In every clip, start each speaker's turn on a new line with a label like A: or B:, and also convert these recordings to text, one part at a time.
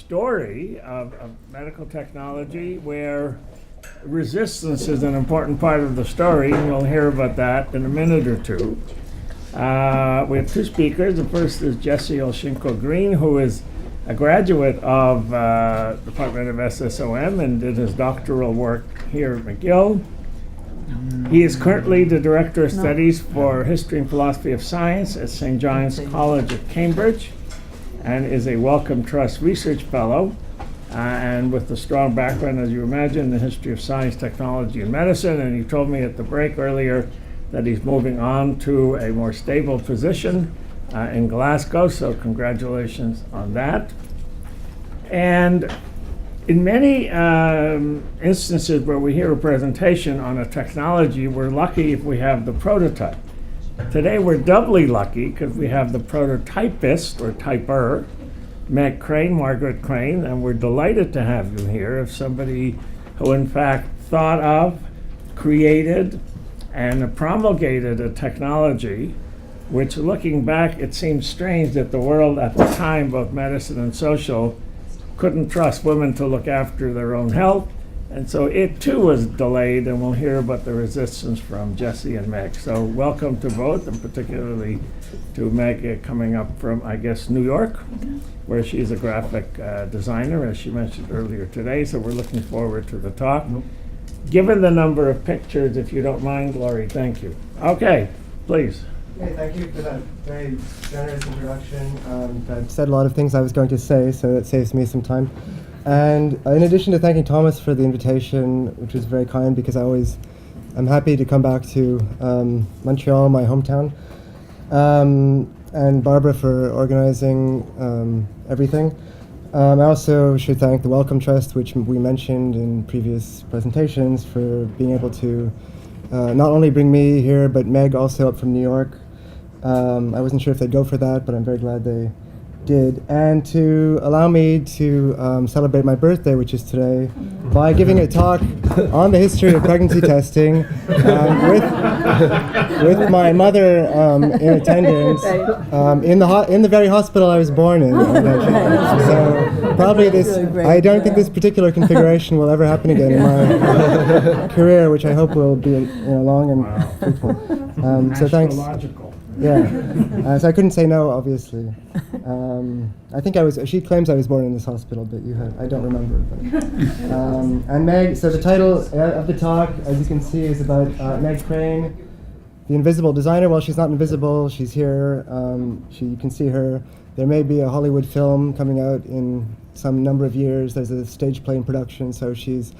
A: story of medical technology where resistance is an important part of the story, and you'll hear about that in a minute or two. We have two speakers. The first is Jesse Olszynko-Gryn, who is a graduate of Department of SSOM and did his doctoral work here at McGill. He is currently the Director of Studies for History and Philosophy of Science at St. John's College at Cambridge and is a Wellcome Trust Research Fellow. And with a strong background, as you imagine, in the history of science, technology, and medicine. And he told me at the break earlier that he's moving on to a more stable position in Glasgow, so congratulations on that. And in many instances where we hear a presentation on a technology, we're lucky if we have the prototype. Today we're doubly lucky because we have the prototypist or typer, Meg Crane, Margaret Crane, and we're delighted to have you here. If somebody who in fact thought of, created, and promulgated a technology which, looking back, it seems strange that the world at the time, both medicine and social, couldn't trust women to look after their own health. And so it too was delayed, and we'll hear about the resistance from Jesse and Meg. So welcome to both, and particularly to Meg coming up from, I guess, New York, where she's a graphic designer, as she mentioned earlier today. So we're looking forward to the talk. Given the number of pictures, if you don't mind, Laurie, thank you. Okay, please.
B: Okay, thank you for that very generous introduction. I've said a lot of things I was going to say, so that saves me some time. And in addition to thanking Thomas for the invitation, which was very kind, because I'm happy to come back to Montreal, my hometown, and Barbara for organizing everything. I also should thank the Wellcome Trust, which we mentioned in previous presentations, for being able to not only bring me here, but Meg also up from New York. I wasn't sure if they'd go for that, but I'm very glad they did. And to allow me to celebrate my birthday, which is today, by giving a talk on the history of pregnancy testing with my mother in attendance in the very hospital I was born in. So probably I don't think this particular configuration will ever happen again in my career, which I hope will be long and fruitful. So thanks. Yeah, so I couldn't say no, obviously. I think she claims I was born in this hospital, but I don't remember. But, and Meg, so the title of the talk, as you can see, is about Meg Crane, the invisible designer. Well, she's not invisible, she's here. You can see her. There may be a Hollywood film coming out in some number of years. There's a stage play in production, so she's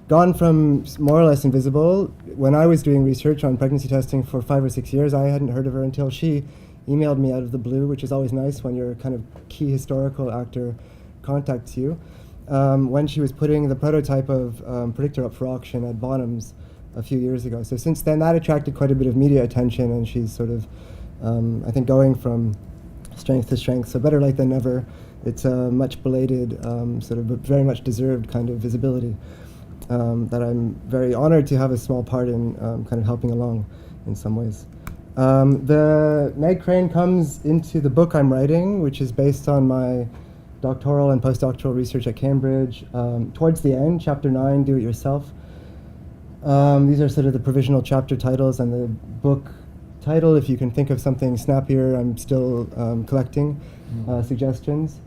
B: gone from more or less invisible. When I was doing research on pregnancy testing for 5 or 6 years, I hadn't heard of her until she emailed me out of the blue, which is always nice when your kind of key historical actor contacts you, when she was putting the prototype of Predictor up for auction at Bonham's a few years ago. So since then, that attracted quite a bit of media attention, and she's sort of, I think, going from strength to strength. So better late than never. It's a much belated, sort of very much deserved kind of visibility. That I'm very honored to have a small part in kind of helping along in some ways. The Meg Crane comes into the book I'm writing, which is based on my doctoral and postdoctoral research at Cambridge. Towards the end, chapter 9, Do It Yourself. These are sort of the provisional chapter titles, and the book title, if you can think of something snappier, I'm still collecting suggestions.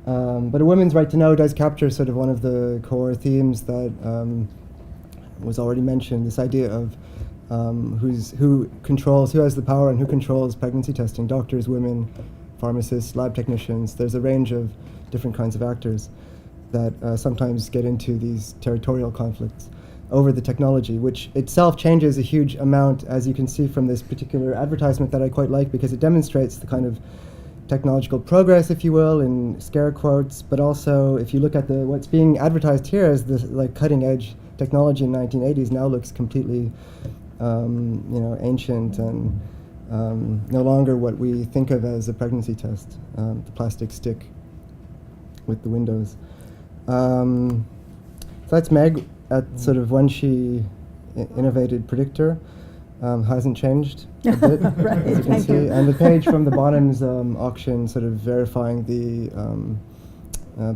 B: But A Woman's Right to Know does capture sort of one of the core themes that was already mentioned, this idea of who has the power and who controls pregnancy testing: doctors, women, pharmacists, lab technicians. There's a range of different kinds of actors that sometimes get into these territorial conflicts over the technology, which itself changes a huge amount, as you can see from this particular advertisement that I quite like, because it demonstrates the kind of technological progress, if you will, in scare quotes, but also if you look at what's being advertised here as the cutting edge technology in 1980s now looks completely ancient and no longer what we think of as a pregnancy test, the plastic stick with the windows. So that's Meg at sort of when she innovated Predictor. Hasn't changed a bit,
C: right,
B: as you can see. And the page from the Bottoms auction sort of verifying the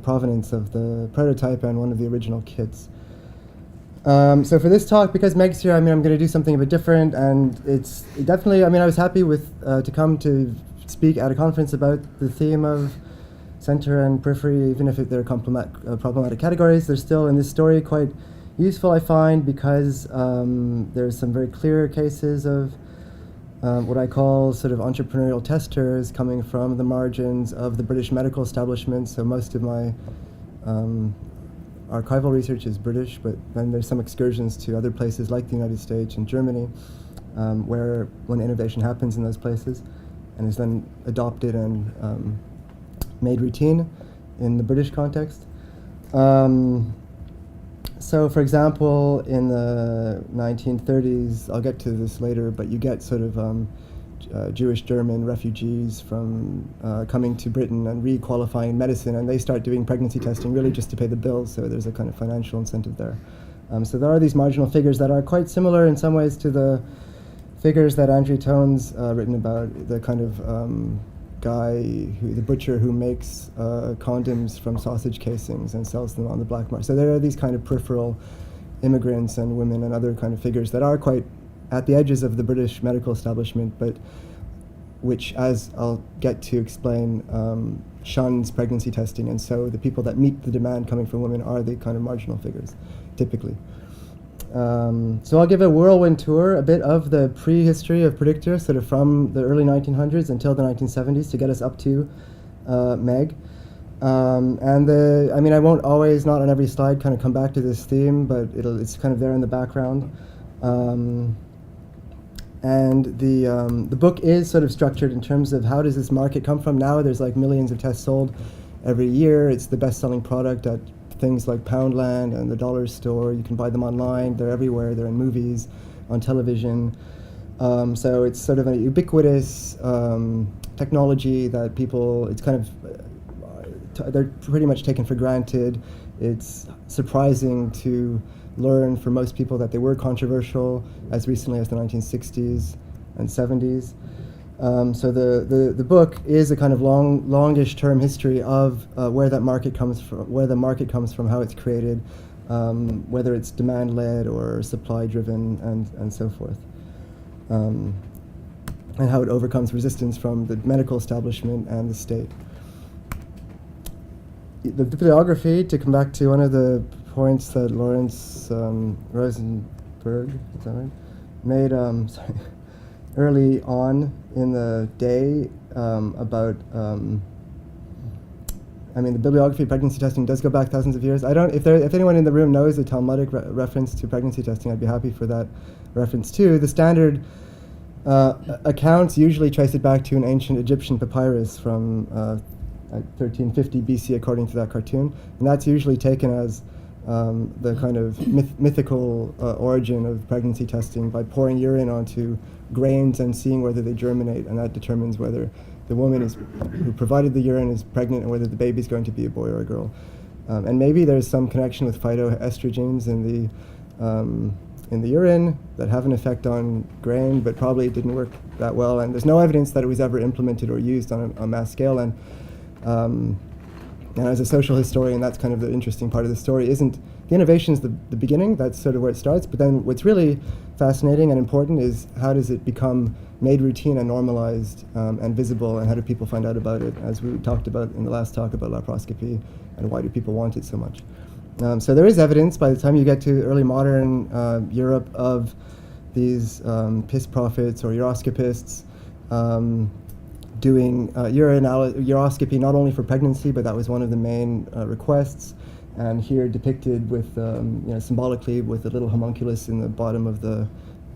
B: provenance of the prototype and one of the original kits. So for this talk, because Meg's here, I'm going to do something a bit different, and it's definitely, I was happy to come to speak at a conference about the theme of center and periphery, even if they're problematic categories. They're still, in this story, quite useful, I find, because there's some very clear cases of what I call sort of entrepreneurial testers coming from the margins of the British medical establishment. So most of my archival research is British, but then there's some excursions to other places like the United States and Germany, where when innovation happens in those places and is then adopted and made routine in the British context. So for example, in the 1930s, I'll get to this later, but you get sort of Jewish German refugees from coming to Britain and re-qualifying in medicine, and they start doing pregnancy testing really just to pay the bills, so there's a kind of financial incentive there. So there are these marginal figures that are quite similar in some ways to the figures that Andrew Tone's written about, the kind of the butcher who makes condoms from sausage casings and sells them on the black market. So there are these kind of peripheral immigrants and women and other kind of figures that are quite at the edges of the British medical establishment, but which, as I'll get to explain, shuns pregnancy testing, and so the people that meet the demand coming from women are the kind of marginal figures, typically. So I'll give a whirlwind tour, a bit of the prehistory of Predictor, sort of from the early 1900s until the 1970s to get us up to Meg. And I won't always, not on every slide, kind of come back to this theme, but it's kind of there in the background. And the book is sort of structured in terms of how does this market come from. Now there's like millions of tests sold every year. It's the best-selling product at things like Poundland and the Dollar Store. You can buy them online. They're everywhere. They're in movies, on television. So it's sort of a ubiquitous technology that people, it's kind of, they're pretty much taken for granted. It's surprising to learn for most people that they were controversial as recently as the 1960s and 70s. So the book is a kind of longish term history of where that market comes from, how it's created, whether it's demand led or supply driven, and so forth, and how it overcomes resistance from the medical establishment and the state. The bibliography, to come back to one of the points that Lawrence Rosenberg, is that right, made early on in the day about, the bibliography of pregnancy testing does go back thousands of years. If anyone in the room knows a Talmudic reference to pregnancy testing, I'd be happy for that reference too. The standard accounts usually trace it back to an ancient Egyptian papyrus from 1350 BC, according to that cartoon, and that's usually taken as the kind of mythical origin of pregnancy testing by pouring urine onto grains and seeing whether they germinate, and that determines whether the woman who provided the urine is pregnant and whether the baby is going to be a boy or a girl. And maybe there's some connection with phytoestrogens in the urine that have an effect on grain, but probably it didn't work that well, and there's no evidence that it was ever implemented or used on a mass scale. And as a social historian, that's kind of the interesting part of the story. Isn't the innovation is the beginning, that's sort of where it starts, but then what's really fascinating and important is how does it become made routine and normalized and visible, and how do people find out about it, as we talked about in the last talk about laparoscopy, and why do people want it so much. So there is evidence by the time you get to early modern Europe of these piss prophets or uroscopists doing uroscopy not only for pregnancy, but that was one of the main requests. And here depicted with, symbolically with a little homunculus in the bottom of the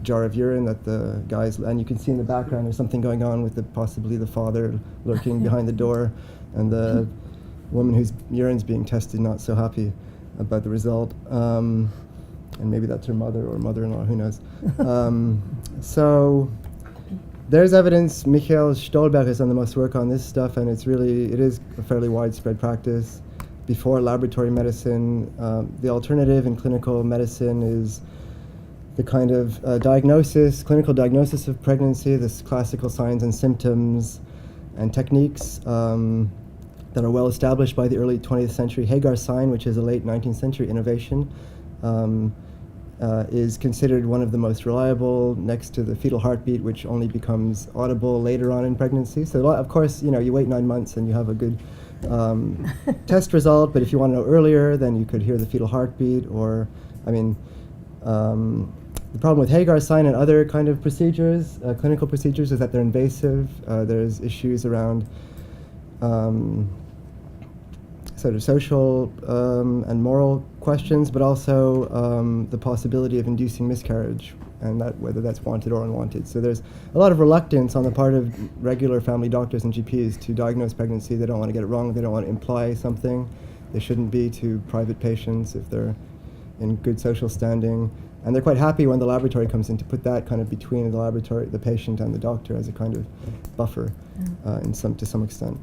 B: jar of urine that the guys, and you can see in the background there's something going on with possibly the father lurking behind the door, and the woman whose urine's being tested not so happy about the result. And maybe that's her mother or mother-in-law, who knows. So there's evidence. Michael Stolberg has done the most work on this stuff, and it is a fairly widespread practice. Before laboratory medicine, the alternative in clinical medicine is the kind of clinical diagnosis of pregnancy, this classical signs and symptoms and techniques, that are well established by the early 20th century. Hagar sign, which is a late 19th century innovation, is considered one of the most reliable, next to the fetal heartbeat, which only becomes audible later on in pregnancy. So of course, you wait 9 months and you have a good test result, but if you want to know earlier, then you could hear the fetal heartbeat, or, the problem with Hagar sign and other kind of procedures, clinical procedures, is that they're invasive. There's issues around sort of social and moral questions, but also the possibility of inducing miscarriage, and that whether that's wanted or unwanted. So there's a lot of reluctance on the part of regular family doctors and GPs to diagnose pregnancy. They don't want to get it wrong. They don't want to imply something they shouldn't be to private patients if they're in good social standing. And they're quite happy when the laboratory comes in to put that kind of between the laboratory, the patient, and the doctor as a kind of buffer to some extent.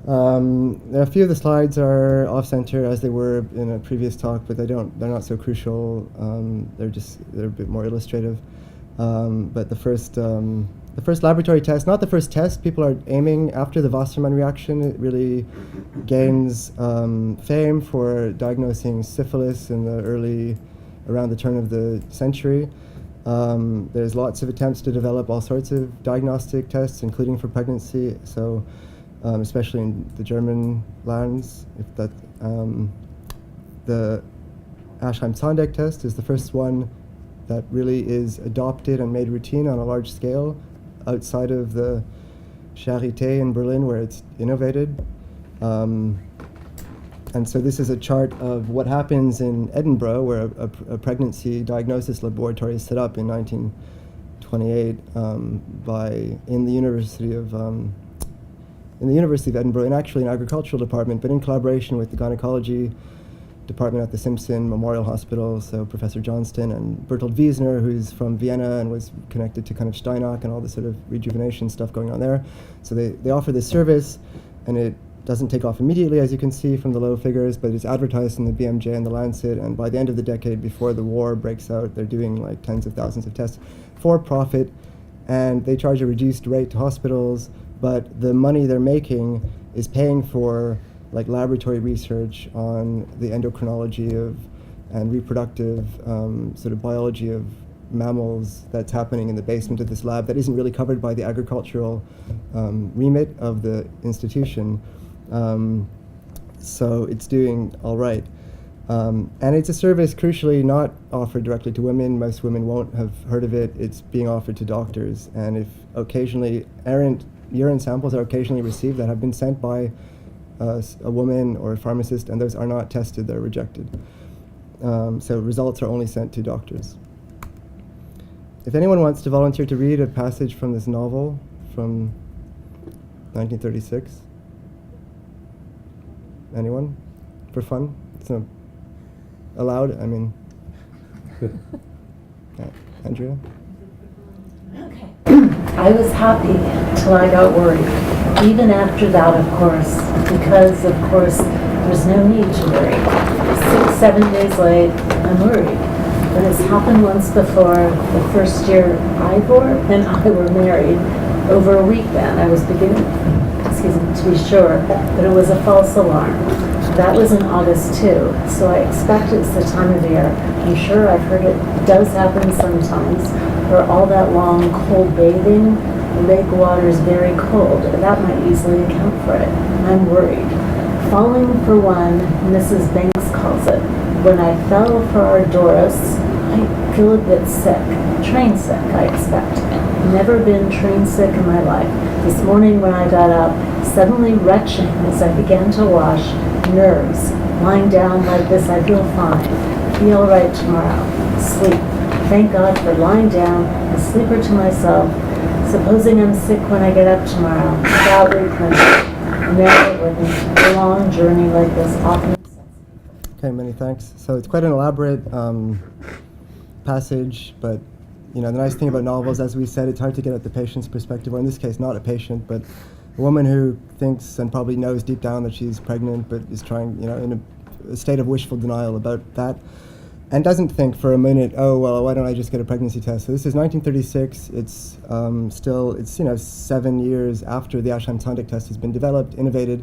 B: A few of the slides are off-center as they were in a previous talk, but they're not so crucial. They're a bit more illustrative. But the first laboratory test, not the first test, people are aiming after the Wassermann reaction. It really gains fame for diagnosing syphilis in the around the turn of the century. There's lots of attempts to develop all sorts of diagnostic tests, including for pregnancy. So, especially in the German lands, the Aschheim-Zondek test is the first one that really is adopted and made routine on a large scale outside of the Charité in Berlin, where it's innovated. And so this is a chart of what happens in Edinburgh, where a pregnancy diagnosis laboratory is set up in 1928 in the University of Edinburgh, and actually an agricultural department, but in collaboration with the gynecology department at the Simpson Memorial Hospital. So Professor Johnston and Bertold Wiesner, who's from Vienna and was connected to kind of Steinach and all the sort of rejuvenation stuff going on there. So they offer this service, and it doesn't take off immediately, as you can see from the low figures, but it's advertised in the BMJ and the Lancet, and by the end of the decade, before the war breaks out, they're doing like tens of thousands of tests for profit, and they charge a reduced rate to hospitals, but the money they're making is paying for like laboratory research on the endocrinology and reproductive sort of biology of mammals that's happening in the basement of this lab that isn't really covered by the agricultural remit of the institution. So it's doing all right. And it's a service crucially not offered directly to women. Most women won't have heard of it. It's being offered to doctors. And if occasionally errant urine samples are occasionally received that have been sent by a woman or a pharmacist, and those are not tested, they're rejected. So results are only sent to doctors. If anyone wants to volunteer to read a passage from this novel from 1936, anyone? For fun? It's not allowed, I mean. Andrea?
C: Okay. I was happy till I got worried. Even after that, of course, because, of course, there's no need to worry. 6-7 days late, I'm worried. But it's happened once before. The first year Ivor and I were married, over a week then. I was beginning, to be sure, but it was a false alarm. That was in August too, so I expect it's the time of year. I'm sure I've heard it does happen sometimes, where all that long cold bathing, the lake water is very cold. That might easily account for it. I'm worried. Falling for one, Mrs. Banks calls it. When I fell for our Doris, I feel a bit sick. Train sick, I expect. Never been train sick in my life. This morning when I got up, suddenly retching as I began to wash, nerves. Lying down like this, I feel fine. Be all right tomorrow. Sleep. Thank God for lying down, a sleeper to myself. Supposing I'm sick when I get up tomorrow, without replenishing. Never wouldn't. A long journey like this often.
B: Okay, many thanks. So it's quite an elaborate passage, but the nice thing about novels, as we said, it's hard to get at the patient's perspective, or in this case, not a patient, but a woman who thinks and probably knows deep down that she's pregnant, but is trying, in a state of wishful denial about that, and doesn't think for a minute, oh, well, why don't I just get a pregnancy test? So this is 1936. It's still, 7 years after the Aschheim-Zondek test has been developed, innovated.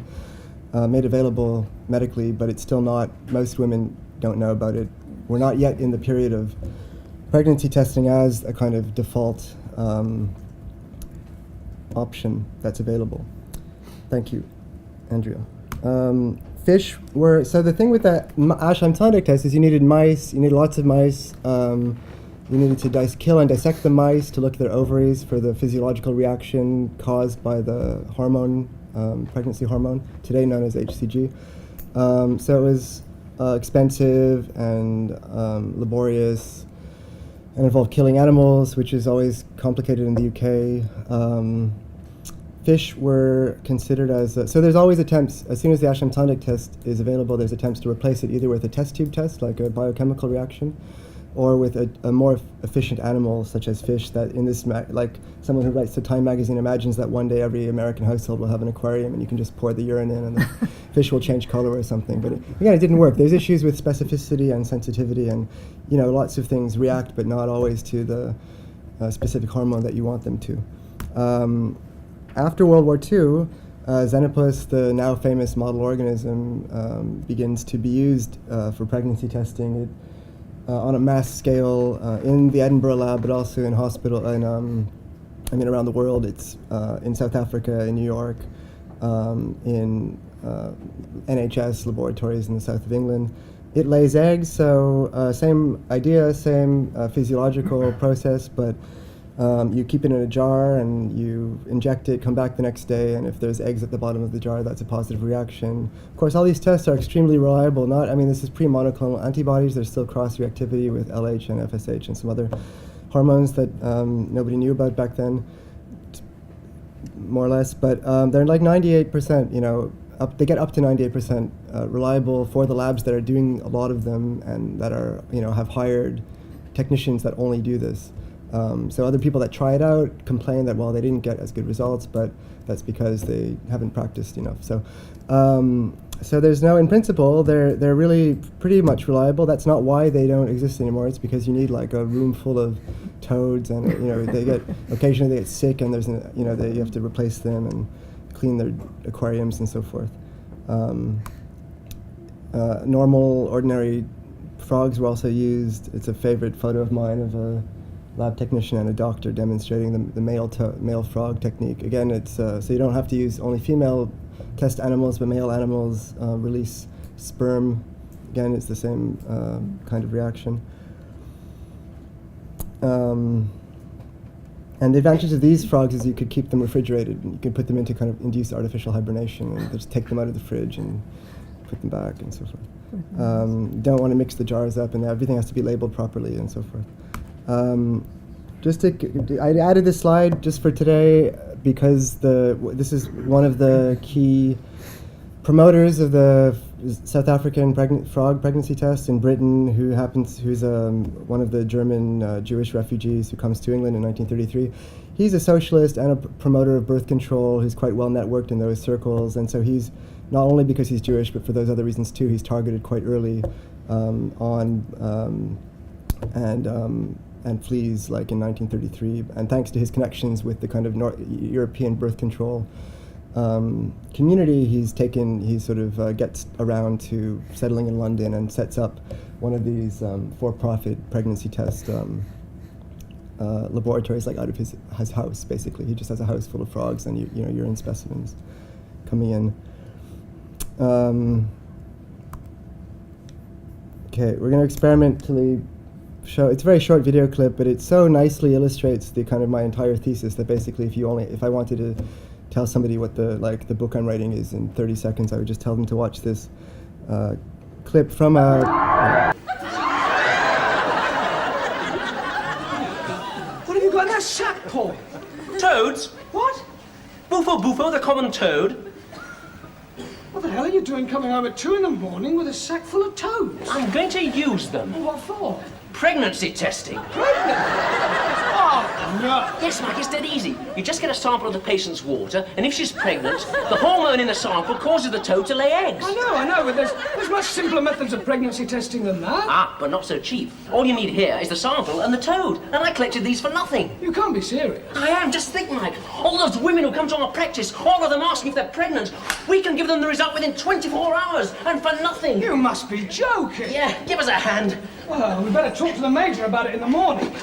B: made available medically, but it's still not, most women don't know about it. We're not yet in the period of pregnancy testing as a kind of default option that's available. Thank you, Andrea. Fish were, so the thing with the Ash-Amtonic test is you needed mice, you needed lots of mice, you needed to kill and dissect the mice to look at their ovaries for the physiological reaction caused by the hormone, pregnancy hormone, today known as HCG. So it was expensive and laborious and involved killing animals, which is always complicated in the UK. Fish were considered as, so there's always attempts, as soon as the Ash-Amtonic test is available, there's attempts to replace it either with a test tube test, like a biochemical reaction, or with a more efficient animal, such as fish, that in this, like someone who writes to Time magazine imagines that one day every American household will have an aquarium and you can just pour the urine in and the fish will change color or something. But again, it didn't work. There's issues with specificity and sensitivity, and lots of things react, but not always to the specific hormone that you want them to. After World War II, Xenopus, the now famous model organism, begins to be used for pregnancy testing on a mass scale in the Edinburgh lab, but also in hospital and around the world. It's in South Africa, in New York, in NHS laboratories in the south of England. It lays eggs, so same idea, same physiological process, but you keep it in a jar and you inject it, come back the next day, and if there's eggs at the bottom of the jar, that's a positive reaction. Of course, all these tests are extremely reliable. This is pre-monoclonal antibodies. There's still cross-reactivity with LH and FSH and some other hormones that nobody knew about back then, more or less. But they're like 98%, they get up to 98% reliable for the labs that are doing a lot of them and that are, have hired technicians that only do this. So other people that try it out complain that, well, they didn't get as good results, but that's because they haven't practiced enough. So there's no, in principle, they're really pretty much reliable. That's not why they don't exist anymore. It's because you need like a room full of toads, and occasionally they get sick, and there's you have to replace them and clean their aquariums and so forth. Normal, ordinary frogs were also used. It's a favorite photo of mine of a lab technician and a doctor demonstrating the male frog technique. Again, it's so you don't have to use only female test animals, but male animals release sperm. Again, it's the same kind of reaction. And the advantage of these frogs is you could keep them refrigerated, and you can put them into kind of induced artificial hibernation, and just take them out of the fridge and put them back and so forth. You don't want to mix the jars up, and everything has to be labeled properly and so forth. I added this slide just for today because this is one of the key promoters of the South African frog pregnancy test in Britain, who's one of the German Jewish refugees who comes to England in 1933. He's a socialist and a promoter of birth control who's quite well networked in those circles, and so he's, not only because he's Jewish, but for those other reasons too, he's targeted quite early and flees like in 1933, and thanks to his connections with the kind of European birth control community, he sort of gets around to settling in London and sets up one of these for-profit pregnancy test laboratories, like out of his house, basically. He just has a house full of frogs and urine specimens coming in. Okay, we're going to experimentally show, it's a very short video clip, but it so nicely illustrates the kind of my entire thesis that basically if I wanted to tell somebody what the book I'm writing is in 30 seconds, I would just tell them to watch this clip from a...
D: What have you got in that sack, Paul? Toads? What? Bufo, the common toad.
E: What the hell are you doing coming home at 2 a.m. with a sack full of toads?
D: I'm going to use them.
E: What for?
D: Pregnancy testing.
E: Pregnant? Oh, Oh, no.
D: Yes, Mike, it's dead easy. You just get a sample of the patient's water, and if she's pregnant, the hormone in the sample causes the toad to lay eggs.
E: I know, but there's much simpler methods of pregnancy testing than that.
D: Ah, but not so cheap. All you need here is the sample and the toad, and I collected these for nothing.
E: You can't be serious.
D: I am. Just think, Mike. All those women who come to our practice, all of them asking if they're pregnant, we can give them the result within 24 hours, and for nothing.
E: You must be joking.
D: Yeah, give us a hand.
E: Well, we better talk to the major about it in the morning.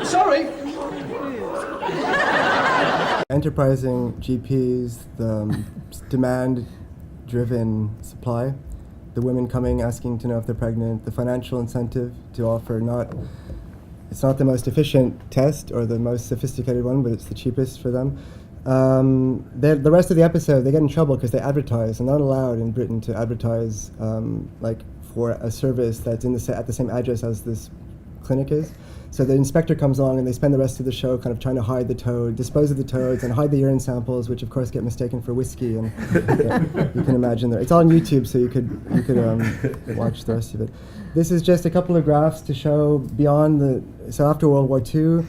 E: Sorry.
B: Enterprising GPs, the demand-driven supply, the women coming asking to know if they're pregnant, the financial incentive to offer it's not the most efficient test or the most sophisticated one, but it's the cheapest for them. The rest of the episode, they get in trouble because they advertise, and they're not allowed in Britain to advertise for a service that's at the same address as this clinic is. So the inspector comes along, and they spend the rest of the show kind of trying to hide the toad, dispose of the toads, and hide the urine samples, which of course get mistaken for whiskey. And you can imagine that it's all on YouTube, so you could watch the rest of it. This is just a couple of graphs to show beyond so after World War II,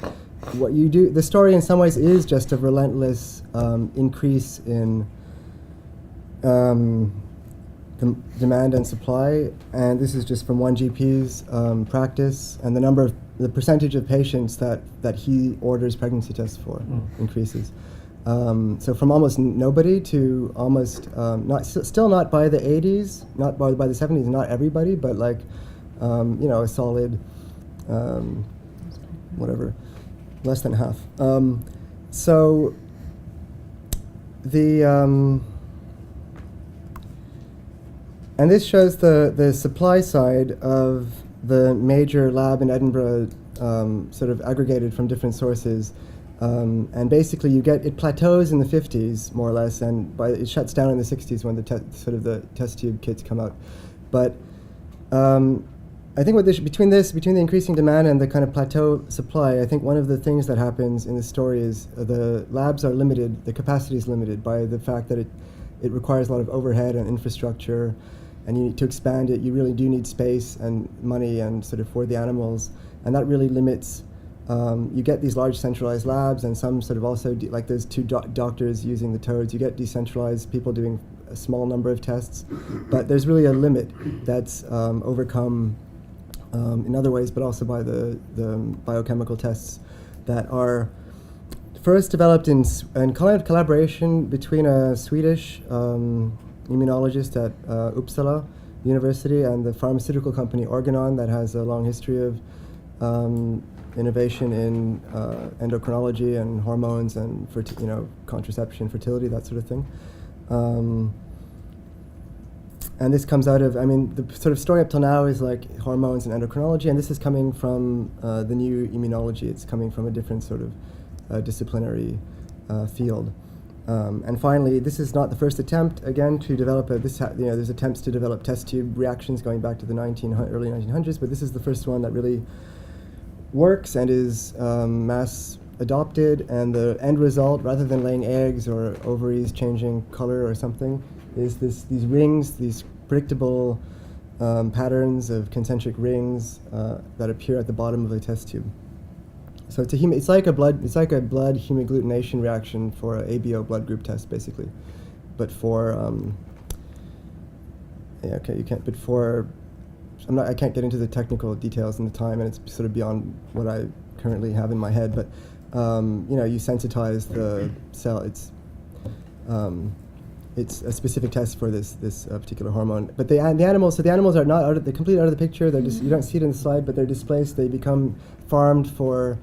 B: what you do. The story in some ways is just a relentless increase in the demand and supply, and this is just from one GP's practice, and the percentage of patients that he orders pregnancy tests for increases. So from almost nobody to almost still not by the 80s, not by the 70s, not everybody, but like a solid whatever, less than half. So the and this shows the supply side of the major lab in Edinburgh, sort of aggregated from different sources. And basically it plateaus in the 50s, more or less, and it shuts down in the 60s when the test tube kits come out. But I think between the increasing demand and the kind of plateau supply, I think one of the things that happens in the story is the labs are limited, the capacity is limited by the fact that it requires a lot of overhead and infrastructure, and you need to expand it. You really do need space and money and sort of for the animals, and that really limits. You get these large centralized labs, and some sort of also like there's two doctors using the toads. You get decentralized people doing a small number of tests, but there's really a limit that's overcome in other ways, but also by the biochemical tests that are first developed in collaboration between a Swedish immunologist at Uppsala University and the pharmaceutical company Organon that has a long history of innovation in endocrinology and hormones and contraception, fertility, that sort of thing. And this comes out of, the sort of story up till now is like hormones and endocrinology, and this is coming from the new immunology. It's coming from a different sort of disciplinary field. And finally, this is not the first attempt, again, to develop there's attempts to develop test tube reactions going back to the early 1900s, but this is the first one that really works and is mass adopted, and the end result, rather than laying eggs or ovaries changing color or something, is these rings, these predictable patterns of concentric rings that appear at the bottom of the test tube. So it's like a blood hemagglutination reaction for an ABO blood group test, basically, but for I can't get into the technical details in the time, and it's sort of beyond what I currently have in my head. But you sensitize the cell. It's a specific test for this particular hormone. But the animals are not they're completely out of the picture. They're just, you don't see it in the slide, but they're displaced. They become farmed for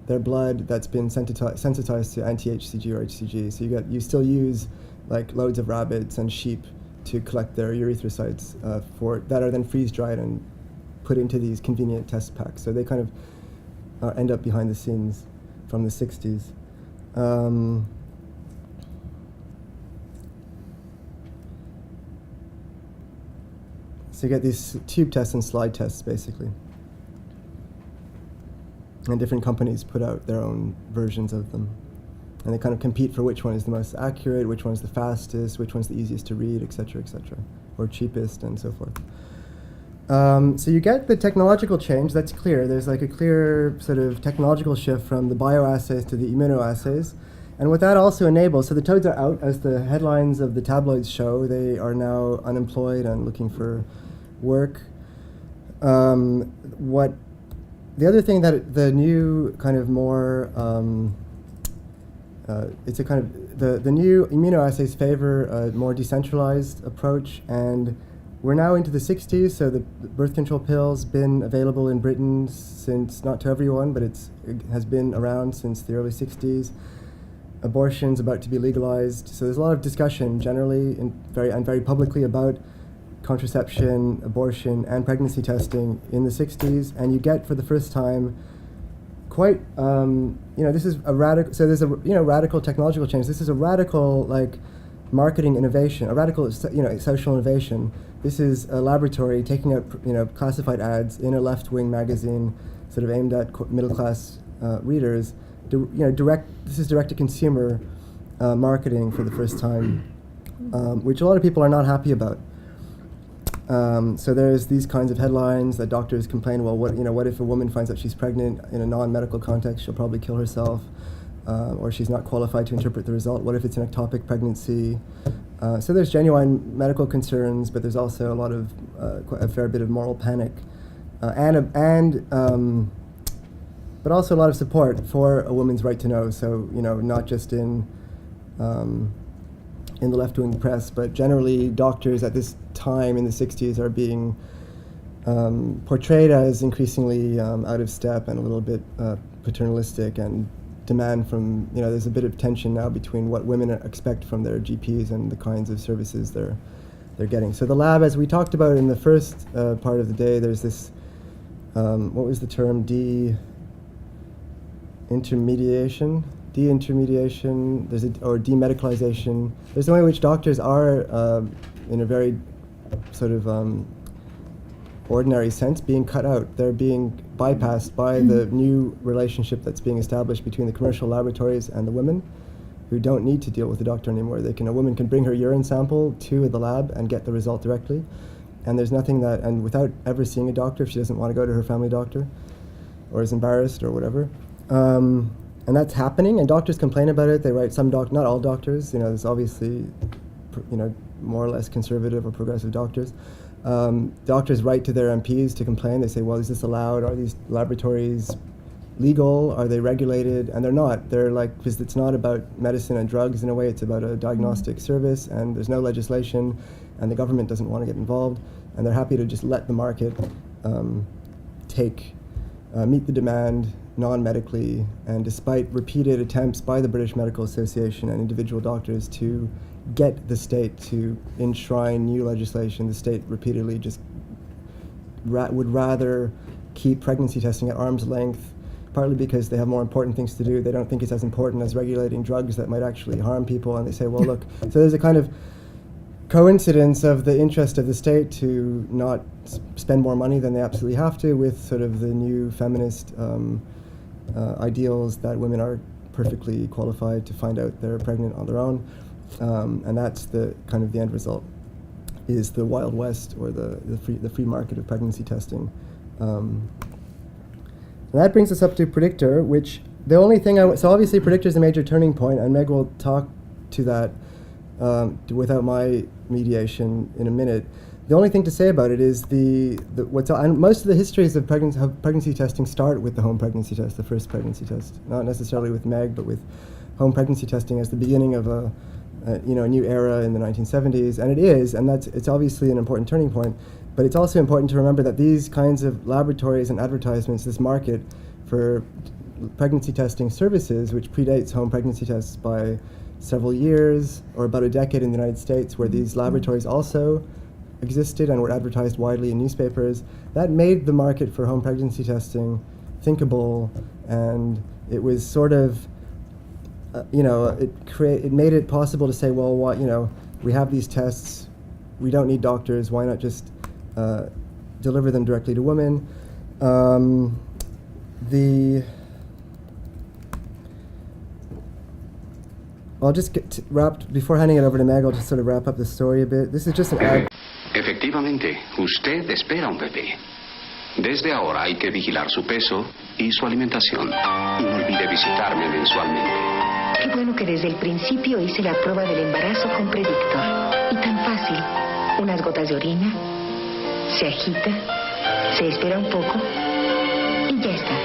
B: their blood that's been sensitized to anti-HCG or HCG. So you still use like loads of rabbits and sheep to collect their erythrocytes that are then freeze dried and put into these convenient test packs. So they kind of end up behind the scenes from the 60s. So you get these tube tests and slide tests, basically. And different companies put out their own versions of them. And they kind of compete for which one is the most accurate, which one's the fastest, which one's the easiest to read, et cetera, or cheapest, and so forth. So you get the technological change, that's clear. There's like a clear sort of technological shift from the bioassays to the immunoassays. And what that also enables, so the toads are out, as the headlines of the tabloids show. They are now unemployed and looking for work. The other thing that the new kind of more, it's a kind of, the new immunoassays favor a more decentralized approach, and we're now into the 60s, so the birth control pill's been available in Britain since, not to everyone, but it has been around since the early 60s. Abortion's about to be legalized, so there's a lot of discussion generally and very publicly about contraception, abortion, and pregnancy testing in the 60s, and you get for the first time quite, this is a radical, so there's a, radical technological change. This is a radical, like, marketing innovation, a radical, social innovation. This is a laboratory taking out, classified ads in a left-wing magazine, sort of aimed at middle-class readers. This is direct-to-consumer marketing for the first time, which a lot of people are not happy about. So there's these kinds of headlines that doctors complain, well, what if a woman finds out she's pregnant in a non-medical context? She'll probably kill herself, or she's not qualified to interpret the result. What if it's an ectopic pregnancy? So there's genuine medical concerns, but there's also a lot of a fair bit of moral panic, but also a lot of support for a woman's right to know. So not just in the left-wing press, but generally doctors at this time in the 60s are being portrayed as increasingly out of step and a little bit paternalistic, and demand from, there's a bit of tension now between what women expect from their GPs and the kinds of services they're getting. So the lab, as we talked about in the first part of the day, there's this, what was the term, de-intermediation, or demedicalization. There's the way in which doctors are, in a very sort of ordinary sense, being cut out. They're being bypassed by the new relationship that's being established between the commercial laboratories and the women, who don't need to deal with the doctor anymore. A woman can bring her urine sample to the lab and get the result directly, and there's nothing and without ever seeing a doctor, if she doesn't want to go to her family doctor, or is embarrassed or whatever. And that's happening, and doctors complain about it. They write, not all doctors, there's obviously, more or less conservative or progressive doctors. Doctors write to their MPs to complain. They say, well, is this allowed? Are these laboratories legal? Are they regulated? And they're not. They're like, because it's not about medicine and drugs in a way, it's about a diagnostic service, and there's no legislation, and the government doesn't want to get involved, and they're happy to just let the market meet the demand non-medically, and despite repeated attempts by the British Medical Association and individual doctors to get the state to enshrine new legislation, the state repeatedly just would rather keep pregnancy testing at arm's length, partly because they have more important things to do. They don't think it's as important as regulating drugs that might actually harm people, and they say, well, look, so there's a kind of coincidence of the interest of the state to not spend more money than they absolutely have to with sort of the new feminist ideals that women are perfectly qualified to find out they're pregnant on their own. And that's the kind of the end result, is the Wild West, or the free market of pregnancy testing. And that brings us up to Predictor, which the only thing so obviously Predictor is a major turning point, and Meg will talk to that without my mediation in a minute. The only thing to say about it is and most of the histories of pregnancy testing start with the home pregnancy test, the first pregnancy test, not necessarily with Meg, but with home pregnancy testing as the beginning of a new era in the 1970s, and it's obviously an important turning point. But it's also important to remember that these kinds of laboratories and advertisements, this market for pregnancy testing services, which predates home pregnancy tests by several years, or about a decade in the United States, where these laboratories also existed and were advertised widely in newspapers, that made the market for home pregnancy testing thinkable, and it was sort of, it made it possible to say, well, we have these tests, we don't need doctors, why not just deliver them directly to women? I'll just before handing it over to Meg, I'll just sort of wrap up the story a bit. This is just an ad.
F: Efectivamente, usted espera un bebé. Desde ahora hay que vigilar su peso y su alimentación. Y no olvide visitarme mensualmente.
G: Qué bueno que desde el principio hice la prueba del embarazo con Predictor. Y tan fácil. Unas gotas de orina, se agita, se espera un poco y ya está.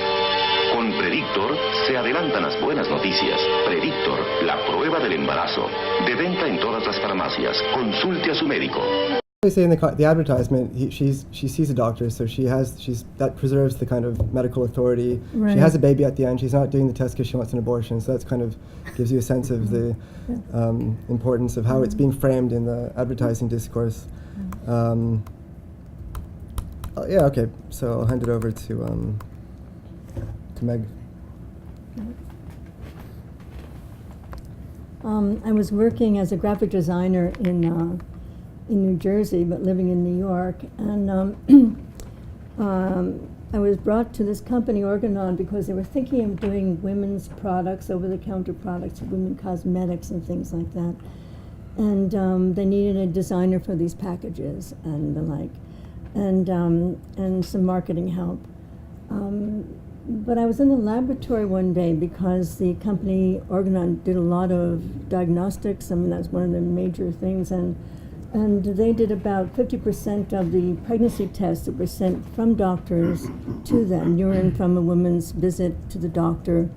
H: Con Predictor se adelantan las buenas noticias. Predictor, la prueba del embarazo. De venta en todas las farmacias. Consulte a su médico.
B: They say in the advertisement, she sees a doctor, so that preserves the kind of medical authority.
I: Right.
B: She has a baby at the end. She's not doing the test because she wants an abortion. So that's kind of gives you a sense of the importance of how it's being framed in the advertising discourse. Yeah. Okay. So I'll hand it over to Meg.
I: I was working as a graphic designer in New Jersey, but living in New York, and I was brought to this company, Organon, because they were thinking of doing women's products, over-the-counter products, women cosmetics and things like that, and they needed a designer for these packages and the like, and some marketing help. But I was in the laboratory one day because the company Organon did a lot of diagnostics. I mean, that's one of the major things, and they did about 50% of the pregnancy tests that were sent from doctors to them, urine from a woman's visit to the doctor,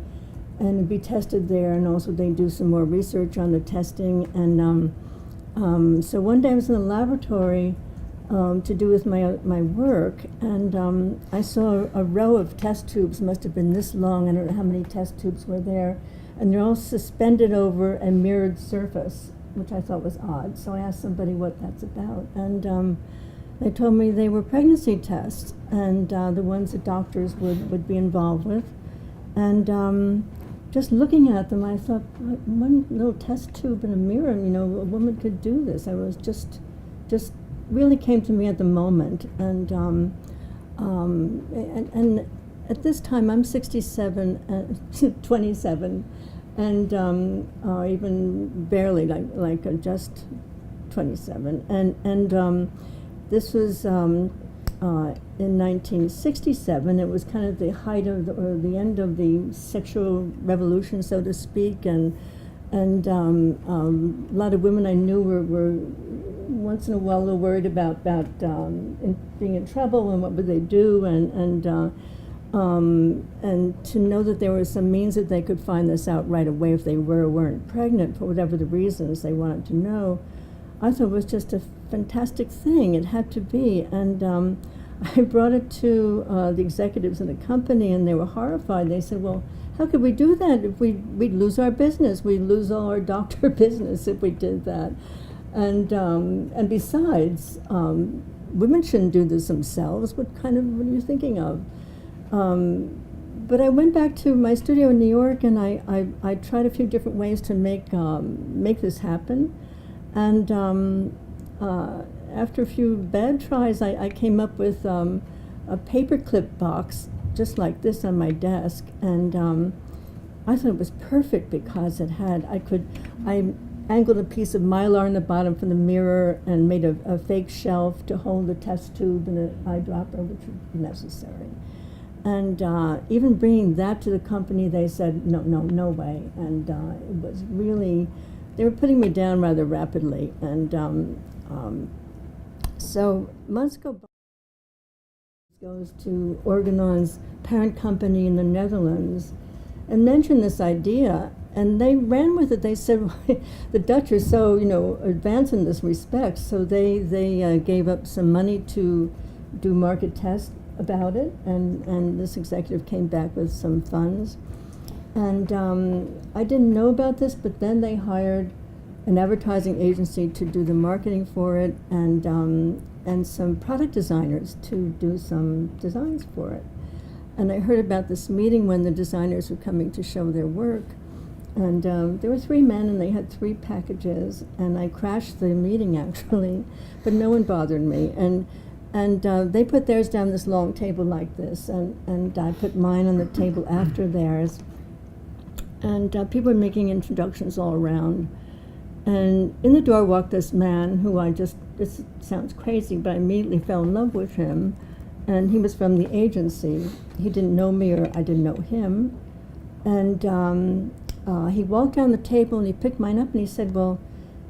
I: and it'd be tested there, and also they do some more research on the testing. And so one day I was in the laboratory to do with my work, and I saw a row of test tubes, must have been this long, I don't know how many test tubes were there, and they're all suspended over a mirrored surface, which I thought was odd. So I asked somebody what that's about, and they told me they were pregnancy tests, and the ones that doctors would be involved with. And just looking at them, I thought, one little test tube in a mirror, you know, a woman could do this. I was just really came to me at the moment, and at this time I'm 67, 27. And even barely, like just 27, and this was in 1967. It was kind of the height of the end of the sexual revolution, so to speak, and a lot of women I knew were once in a while a little worried about being in trouble and what would they do, and to know that there was some means that they could find this out right away if they were or weren't pregnant for whatever the reasons they wanted to know, I thought it was just a fantastic thing. It had to be. And I brought it to the executives in the company, and they were horrified. They said, well, how could we do that? If we'd lose our business. We'd lose all our doctor business if we did that. And besides, women shouldn't do this themselves. What are you thinking of? But I went back to my studio in New York, and I tried a few different ways to make this happen. And after a few bad tries, I came up with a paperclip box just like this on my desk, and I thought it was perfect because it had I angled a piece of mylar on the bottom from the mirror and made a fake shelf to hold the test tube and an eyedropper, which would be necessary. And even bringing that to the company, they said, no way. And it was really, they were putting me down rather rapidly. And so months go by, goes to Organon's parent company in the Netherlands and mentioned this idea. And they ran with it. They said, well, the Dutch are so, advanced in this respect. So they gave up some money to do market tests about it, and this executive came back with some funds. And I didn't know about this, but then they hired an advertising agency to do the marketing for it, and some product designers to do some designs for it. And I heard about this meeting when the designers were coming to show their work. And there were 3 men, and they had 3 packages, and I crashed the meeting, actually, but no one bothered me. And they put theirs down this long table like this, and I put mine on the table after theirs. And people were making introductions all around. And in the door walked this man who this sounds crazy, but I immediately fell in love with him. And he was from the agency. He didn't know me or I didn't know him. And he walked down the table and he picked mine up and he said, well,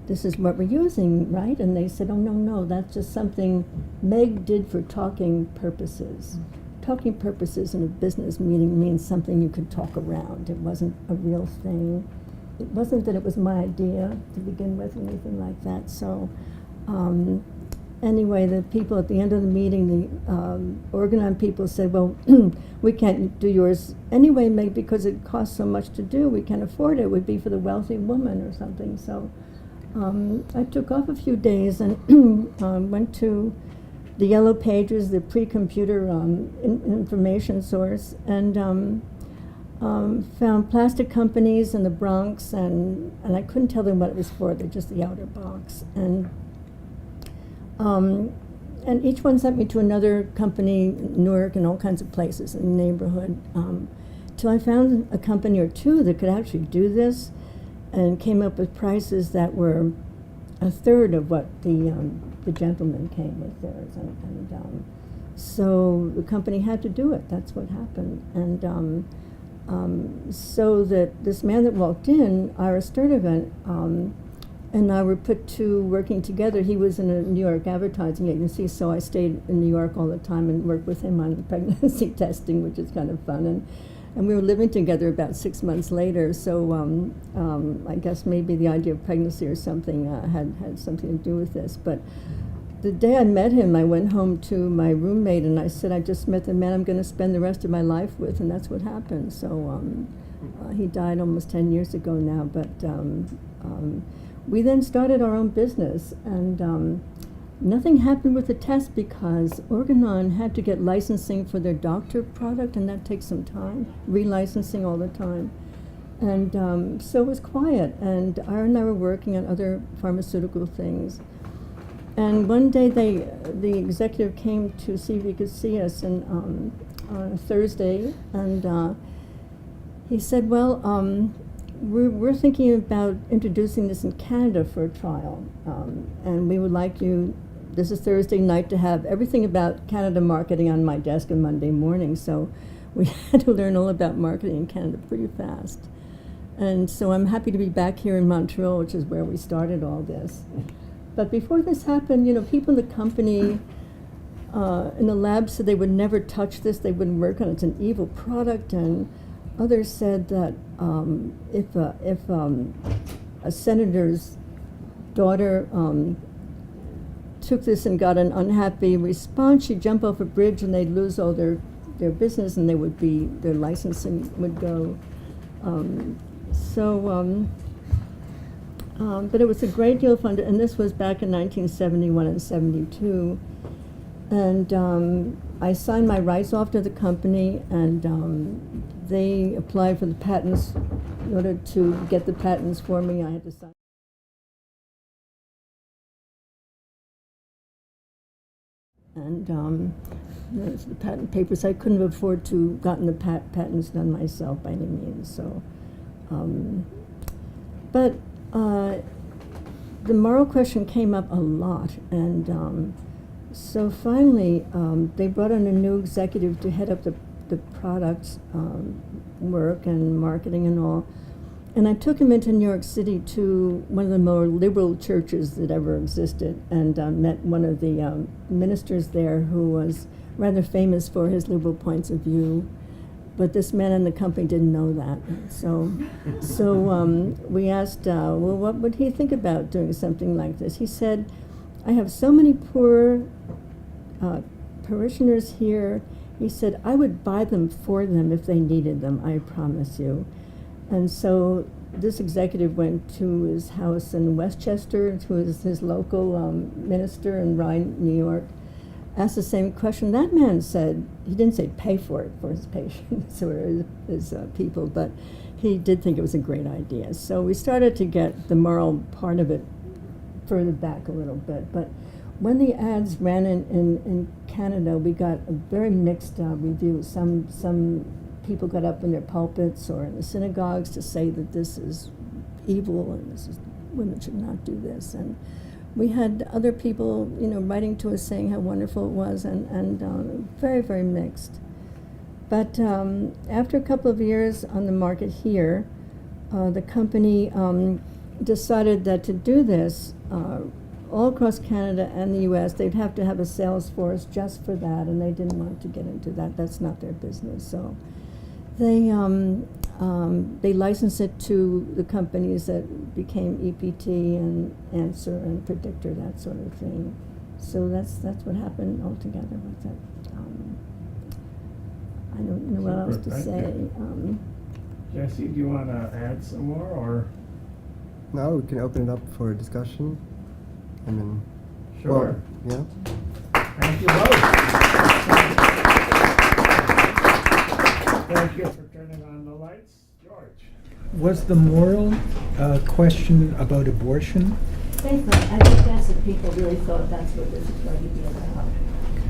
I: this is what we're using, right? And they said, oh, no, that's just something Meg did for talking purposes. Talking purposes in a business meeting means something you could talk around. It wasn't a real thing. It wasn't that it was my idea to begin with or anything like that. So anyway, the people at the end of the meeting, the Organon people said, well, we can't do yours anyway, Meg, because it costs so much to do. We can't afford it. It would be for the wealthy woman or something. So I took off a few days and went to the Yellow Pages, the pre-computer information source, and found plastic companies in the Bronx, and I couldn't tell them what it was for. They're just the outer box. And each one sent me to another company, Newark, and all kinds of places in the neighborhood, till I found a company or two that could actually do this, and came up with prices that were a third of what the gentleman came with theirs. And so the company had to do it. That's what happened. And so that this man that walked in, Ira Sturdivant, and I were put to working together. He was in a New York advertising agency, so I stayed in New York all the time and worked with him on pregnancy testing, which is kind of fun. And we were living together about 6 months later, so I guess maybe the idea of pregnancy or something had something to do with this. But the day I met him, I went home to my roommate and I said, I just met the man I'm going to spend the rest of my life with, and that's what happened. So he died almost 10 years ago now, but we then started our own business, and nothing happened with the test because Organon had to get licensing for their doctor product, and that takes some time, relicensing all the time. And so it was quiet, and Ira and I were working on other pharmaceutical things. And one day the executive came to see if he could see us on a Thursday, and he said, well, we're thinking about introducing this in Canada for a trial, and we would like you, this is Thursday night, to have everything about Canada marketing on my desk on Monday morning. So we had to learn all about marketing in Canada pretty fast. And so I'm happy to be back here in Montreal, which is where we started all this. But before this happened, people in the company, in the lab, said they would never touch this, they wouldn't work on it, it's an evil product. And others said that if a senator's daughter took this and got an unhappy response, she'd jump off a bridge and they'd lose all their business, and their licensing would go. But it was a great deal of fun, and this was back in 1971 and 72. And I signed my rights off to the company, and they applied for the patents. In order to get the patents for me, I had to sign. And there's the patent papers. I couldn't have afforded to gotten the patents done myself by any means. So, but the moral question came up a lot, and so finally they brought in a new executive to head up the product work and marketing and all. And I took him into New York City to one of the more liberal churches that ever existed, and met one of the ministers there who was rather famous for his liberal points of view. But this man in the company didn't know that. So we asked, well, what would he think about doing something like this? He said, I have so many poor parishioners here. He said, I would buy them for them if they needed them, I promise you. And so this executive went to his house in Westchester, to his local minister in Rye, New York, asked the same question. That man said, he didn't say pay for it for his patients or his people, but he did think it was a great idea. So we started to get the moral part of it further back a little bit. But when the ads ran in Canada, we got a very mixed review. Some people got up in their pulpits or in the synagogues to say that this is evil and this is women should not do this. And we had other people, writing to us saying how wonderful it was, and very, very mixed. But after a couple of years on the market here, the company decided that to do this all across Canada and the U.S., they'd have to have a sales force just for that, and they didn't want to get into that. That's not their business. So they licensed it to the companies that became EPT and Answer and Predictor, that sort of thing. So that's what happened altogether with it. I don't know what else to say.
A: Jesse, do you want to add some more, or?
B: No, we can open it up for discussion. I mean,
A: Sure.
B: Well, yeah.
A: Thank you both. Thank you for turning on the lights. George?
J: Was the moral question about abortion?
I: I think that's what people really thought that's what this was going to be about.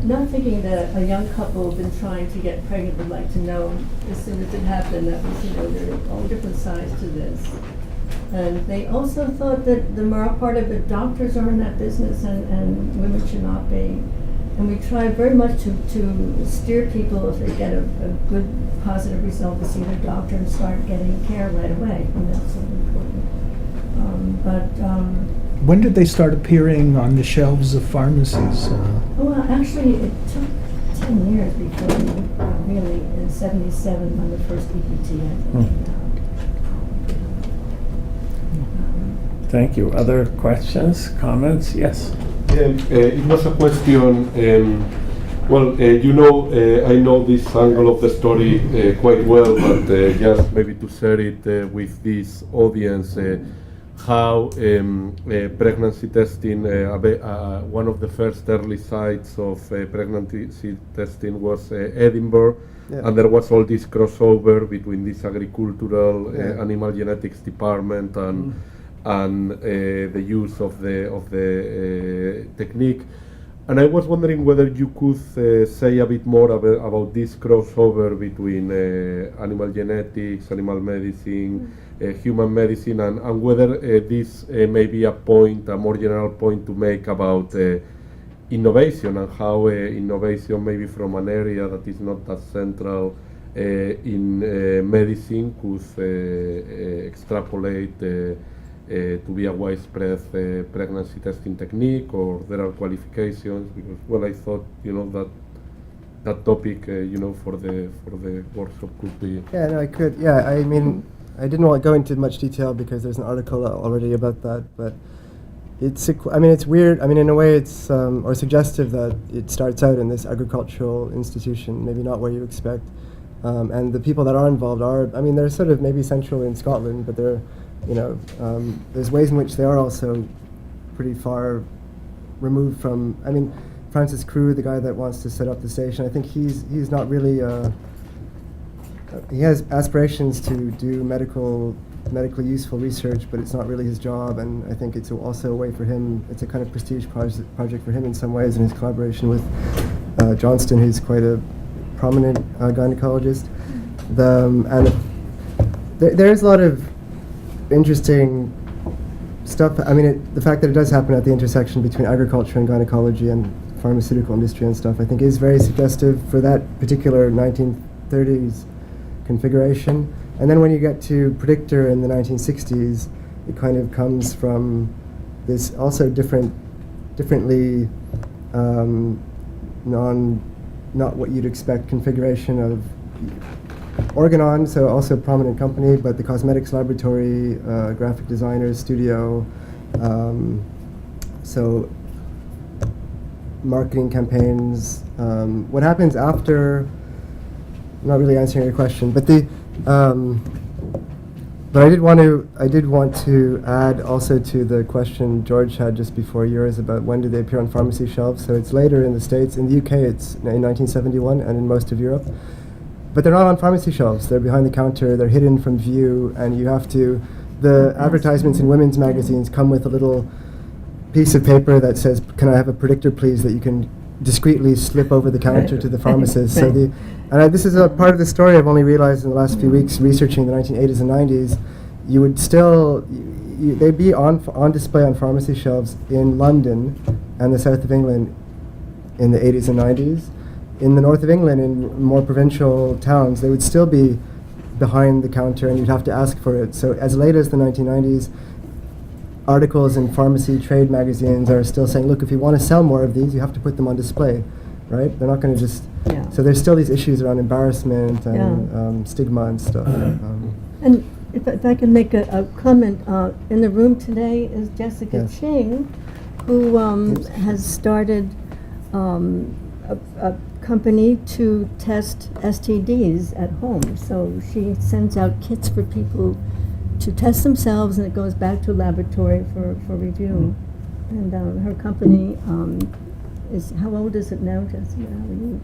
I: Not thinking that a young couple been trying to get pregnant would like to know as soon as it happened that was, there are all different sides to this. And they also thought that the moral part of it, doctors are in that business and women should not be. And we try very much to steer people, if they get a good positive result, to see their doctor and start getting care right away. And that's so important.
J: When did they start appearing on the shelves of pharmacies?
I: Well, actually, it took 10 years before we really, in 77, when the first EPT, I think.
A: Thank you. Other questions, comments? Yes.
K: It was a question. I know this angle of the story quite well, but just maybe to share it with this audience. How pregnancy testing, one of the first early sites of pregnancy testing was Edinburgh, and there was all this crossover between this agricultural animal genetics department and the use of the technique. And I was wondering whether you could say a bit more about this crossover between animal genetics, animal medicine, human medicine, and whether this may be a more general point to make about innovation, and how innovation maybe from an area that is not as central in medicine could extrapolate to be a widespread pregnancy testing technique, or there are qualifications, because I thought that topic for the workshop could be.
B: Yeah, no, I could. Yeah, I mean, I didn't want to go into much detail because there's an article already about that, but it's weird. I mean, in a way, it's or suggestive that it starts out in this agricultural institution, maybe not where you expect, and the people that are involved they're sort of maybe central in Scotland, but they're there's ways in which they are also pretty far removed from. I mean, Francis Crewe, the guy that wants to set up the station, I think he's not really. He has aspirations to do medically useful research, but it's not really his job. And I think it's also a way for him. It's a kind of prestige project for him in some ways, in his collaboration with Johnston, who's quite a prominent gynecologist. There's a lot of interesting stuff. I mean, the fact that it does happen at the intersection between agriculture and gynecology and pharmaceutical industry and stuff, I think is very suggestive for that particular 1930s configuration. And then when you get to Predictor in the 1960s, it kind of comes from this also differently not what you'd expect configuration of Organon, so also a prominent company, but the cosmetics laboratory, graphic designers, studio, so marketing campaigns. What happens after? I'm not really answering your question, but but I did want to add also to the question George had just before yours about when do they appear on pharmacy shelves. So it's later in the States. In the UK, it's in 1971, and in most of Europe. But they're not on pharmacy shelves. They're behind the counter. They're hidden from view, and you have to. The advertisements in women's magazines come with a little piece of paper that says, "Can I have a Predictor, please?" That you can discreetly slip over the counter to the pharmacist. So this is a part of the story I've only realized in the last few weeks researching the 1980s and 90s. You would still, they'd be on display on pharmacy shelves in London and the south of England in the 80s and 90s. In the north of England, in more provincial towns, they would still be behind the counter, and you'd have to ask for it. So as late as the 1990s, articles in pharmacy trade magazines are still saying, look, if you want to sell more of these, you have to put them on display, right? They're not going to just...
I: Yeah.
B: So there's still these issues around embarrassment and stigma and stuff.
I: And if I can make a comment, in the room today is Jessica
B: Yes.
I: Ching, who has started a company to test STDs at home. So she sends out kits for people to test themselves, and it goes back to a laboratory for review. And her company is, how old is it now, Jessica? How are you?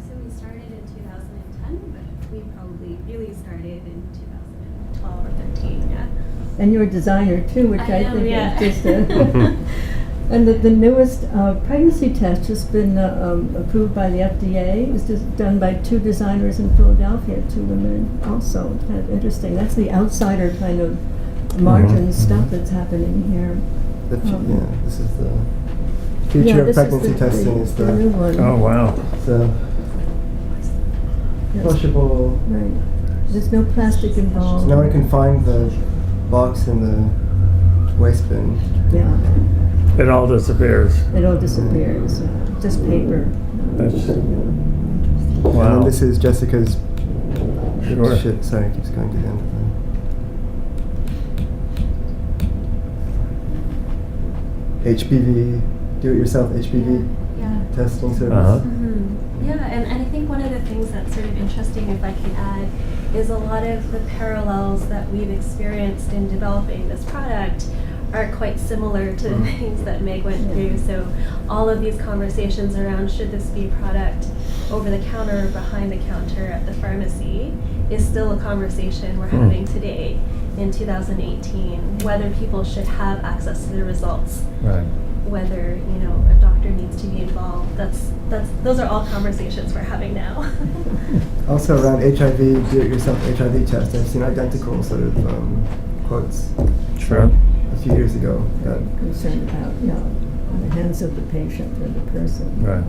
L: So we started in 2010, but we probably really started in 2012 or 13, yeah.
I: And you're a designer too, which I
L: am,
I: think
L: yeah.
I: is just a... And the newest pregnancy test has been approved by the FDA. It was just done by 2 designers in Philadelphia, 2 women also. It's kind of interesting. That's the outsider kind of margin stuff that's happening here.
B: This is the future of pregnancy testing. Is the
I: new one.
A: Oh, wow.
B: So washable.
I: Right. There's no plastic involved.
B: So no one can find the box in the waste bin.
I: Yeah.
A: It all disappears.
I: It all disappears. Just paper.
A: That's,
B: And
A: wow.
B: then this is Jessica's
A: Sure.
B: shit. Sorry, it keeps going to the end of it. HPV, do-it-yourself HPV testing service.
L: Yeah, and I think one of the things that's sort of interesting, if I can add, is a lot of the parallels that we've experienced in developing this product are quite similar to the things that Meg went through. So all of these conversations around should this be product over the counter or behind the counter at the pharmacy is still a conversation we're having today in 2018, whether people should have access to the results.
A: Right.
L: Whether, a doctor needs to be involved. Those are all conversations we're having now.
B: Also around HIV, do-it-yourself HIV test, I've seen identical sort of quotes.
A: Sure.
B: A few years ago.
I: Concerned about, on the hands of the patient or the person.
A: Right.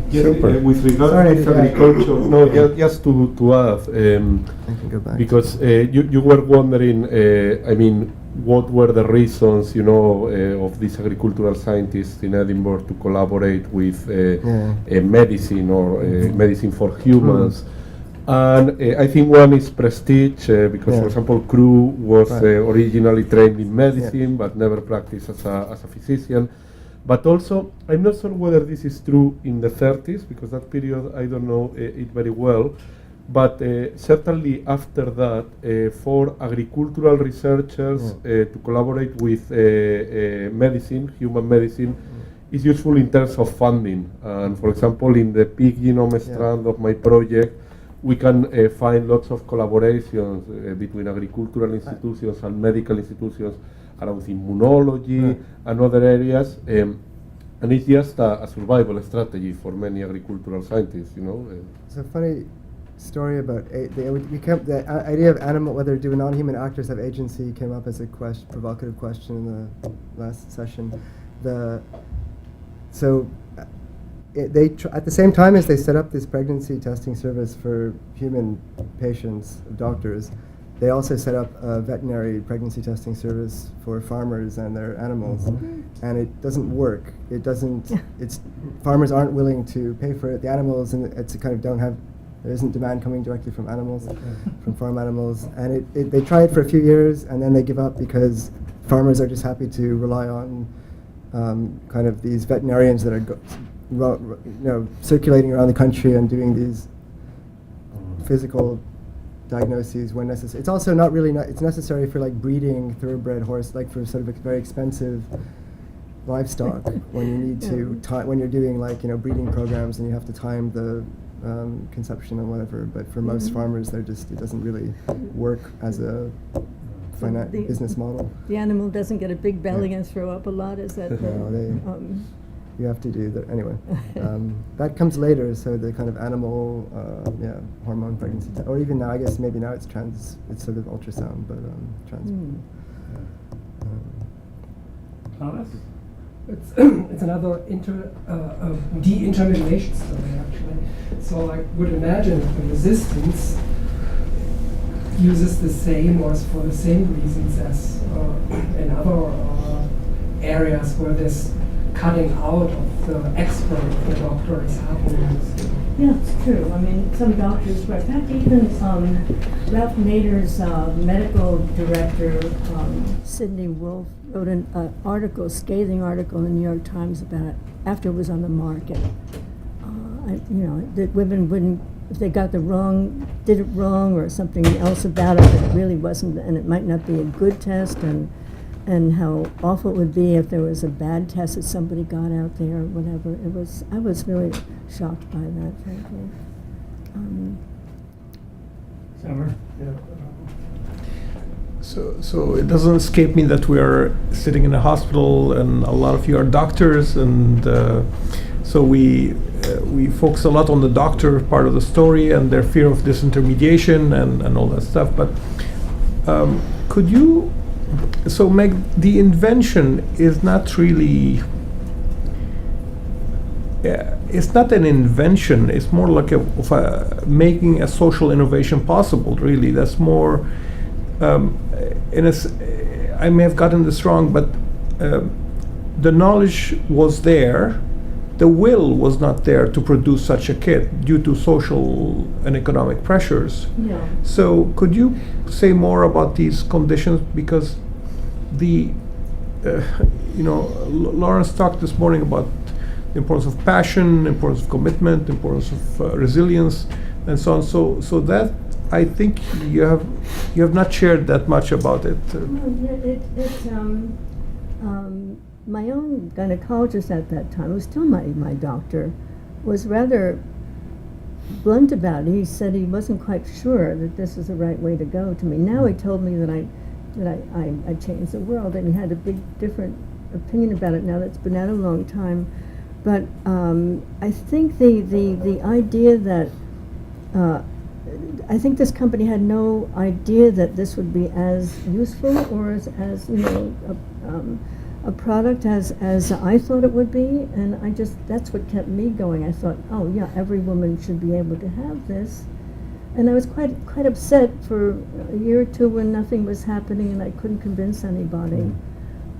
K: Yes,
A: Super.
K: with regard
B: Sorry,
K: to
B: did I-
K: agriculture, no, just to add,
B: I can go back.
K: because you were wondering, what were the reasons, of these agricultural scientists in Edinburgh to collaborate with medicine or medicine for humans. And I think one is prestige, because, for example, Crew was originally trained in medicine, but never practiced as a physician. But also, I'm not sure whether this is true in the 30s, because that period I don't know it very well. But certainly after that, for agricultural researchers to collaborate with medicine, human medicine, is useful in terms of funding. And for example, in the pig genome strand of my project, we can find lots of collaborations between agricultural institutions and medical institutions around immunology and other areas. And it's just a survival strategy for many agricultural scientists,
B: It's a funny story about the idea of animal, whether do non-human actors have agency, came up as a provocative question in the last session. At the same time as they set up this pregnancy testing service for human patients, doctors, they also set up a veterinary pregnancy testing service for farmers and their animals, and it doesn't work. It doesn't. Farmers aren't willing to pay for it. The animals, and it's kind of there isn't demand coming directly from animals, from farm animals, and they try it for a few years and then they give up because farmers are just happy to rely on kind of these veterinarians that are circulating around the country and doing these physical diagnoses when necessary. It's also not really. It's necessary for like breeding thoroughbred horse, like for sort of very expensive livestock when you need to when you're doing breeding programs and you have to time the conception and whatever. But for most farmers, it doesn't really work as a business model.
I: The animal doesn't get a big belly and throw up a lot. Is that?
B: No, you have to do that anyway. That comes later, so the kind of animal, hormone pregnancy, or even now, I guess maybe now it's sort of ultrasound, but trans.
A: Thomas?
M: It's another de-intermediation story, actually. So I would imagine that the resistance uses the same or for the same reasons as in other areas where this cutting out of the expert of the doctor is happening.
I: Yeah, it's true. I mean, some doctors were, in fact, even Ralph Nader's medical director, Sidney Wolfe, wrote an scathing article in the New York Times about it after it was on the market. That women wouldn't, if they got did it wrong or something else about it, that it really wasn't, and it might not be a good test, and how awful it would be if there was a bad test that somebody got out there or whatever. I was really shocked by that, frankly.
A: Summer?
J: Yeah. So it doesn't escape me that we are sitting in a hospital and a lot of you are doctors, and so we focus a lot on the doctor part of the story and their fear of disintermediation and all that stuff. But could you, so Meg, the invention is not really, it's not an invention, it's more like making a social innovation possible, really. That's more, I may have gotten this wrong, but the knowledge was there, the will was not there to produce such a kit due to social and economic pressures.
I: Yeah.
J: So could you say more about these conditions? Because Lawrence talked this morning about the importance of passion, importance of commitment, importance of resilience, and so on. So that, I think you have not shared that much about it.
I: My own gynecologist at that time, who was still my doctor, was rather blunt about it. He said he wasn't quite sure that this is the right way to go to me. Now he told me that I changed the world, and he had a big different opinion about it now that's been out a long time. But I think the idea that I think this company had no idea that this would be as useful or as a product as I thought it would be, and that's what kept me going. I thought, oh yeah, every woman should be able to have this. And I was quite upset for a year or two when nothing was happening and I couldn't convince anybody.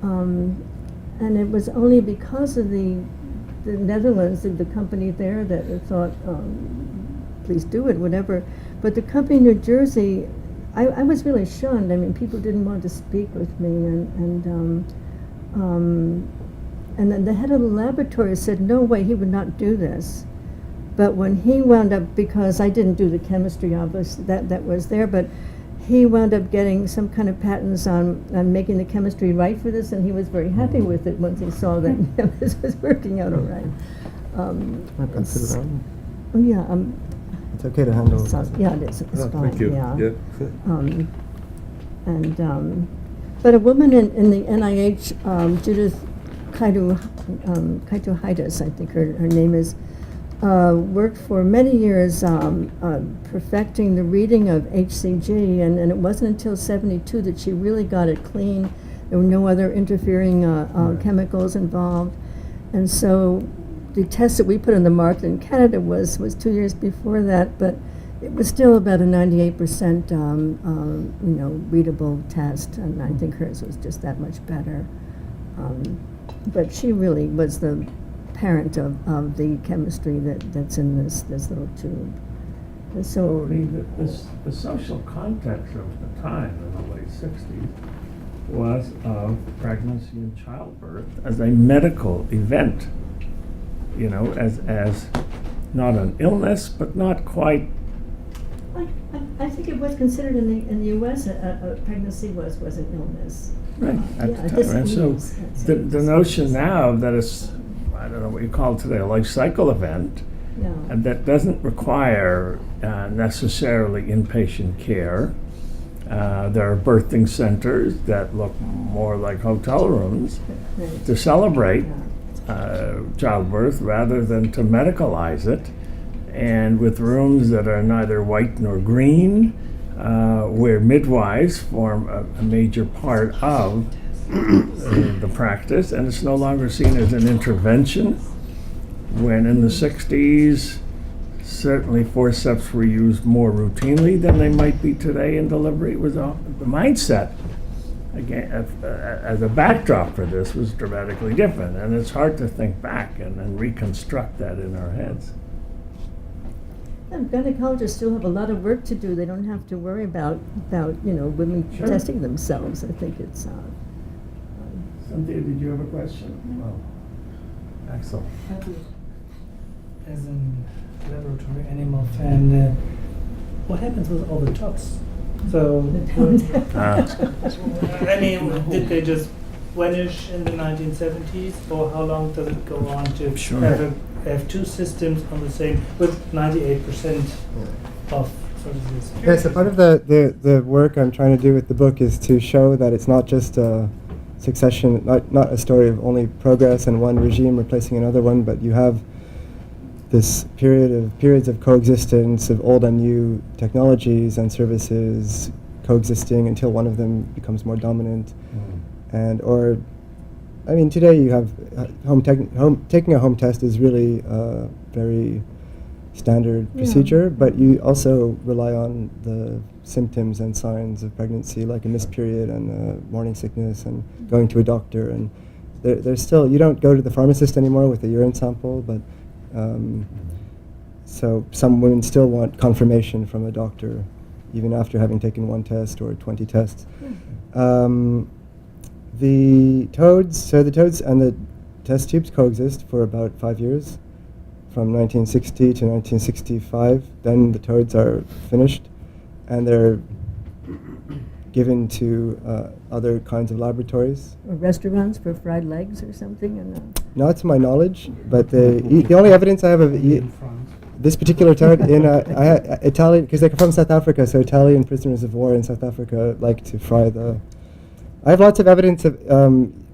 I: And it was only because of the Netherlands, the company there, that I thought, please do it, whatever. But the company in New Jersey, I was really shunned. I mean, people didn't want to speak with me, and then the head of the laboratory said, no way, he would not do this. But when he wound up, because I didn't do the chemistry, obviously, that was there, but he wound up getting some kind of patents on making the chemistry right for this, and he was very happy with it once he saw that this was working out all right. Yeah.
B: It's okay to handle.
I: Yeah, it is. It's fine.
K: Thank you.
I: Yeah. But a woman in the NIH, Judith Kaito-Haidas, I think her name is, worked for many years perfecting the reading of HCG, and it wasn't until '72 that she really got it clean. There were no other interfering chemicals involved, and so the test that we put on the market in Canada was 2 years before that, but it was still about a 98% readable test, and I think hers was just that much better. But she really was the parent of the chemistry that's in this little tube. And so
A: the social context of the time in the late 60s was of pregnancy and childbirth as a medical event, as not an illness, but not quite.
I: I think it was considered in the U.S. a pregnancy was an illness.
A: Right, at the time. And so the notion now that it's, I don't know what you call it today, a life cycle event, and that doesn't require necessarily inpatient care. There are birthing centers that look more like hotel rooms to celebrate childbirth rather than to medicalize it. And with rooms that are neither white nor green, where midwives form a major part of the practice, and it's no longer seen as an intervention, when in the 60s, certainly forceps were used more routinely than they might be today in delivery. It was the mindset, again, as a backdrop for this, was dramatically different, and it's hard to think back and reconstruct that in our heads.
I: And gynecologists still have a lot of work to do. They don't have to worry about women testing themselves. I think it's.
A: Cynthia, did you have a question? Oh, Axel.
N: As a laboratory animal fan, what happens with all the tox? So, I mean, did they just vanish in the 1970s, or how long does it go on to have two systems on the same with 98% of sort of this?
B: Yeah, so part of the work I'm trying to do with the book is to show that it's not just a succession, not a story of only progress and one regime replacing another one, but you have this periods of coexistence of old and new technologies and services coexisting until one of them becomes more dominant. Today you have taking a home test is really a very standard procedure, but you also rely on the symptoms and signs of pregnancy, like a missed period and morning sickness and going to a doctor. And there's still, you don't go to the pharmacist anymore with a urine sample, but so some women still want confirmation from a doctor, even after having taken one test or 20 tests. The toads and the test tubes coexist for about 5 years, from 1960 to 1965. Then the toads are finished, and they're given to other kinds of laboratories.
I: Or restaurants for fried legs or something? And
B: not to my knowledge, but the only evidence I have of this particular toad in Italian, because they're from South Africa, so Italian prisoners of war in South Africa like to fry the. I have lots of evidence of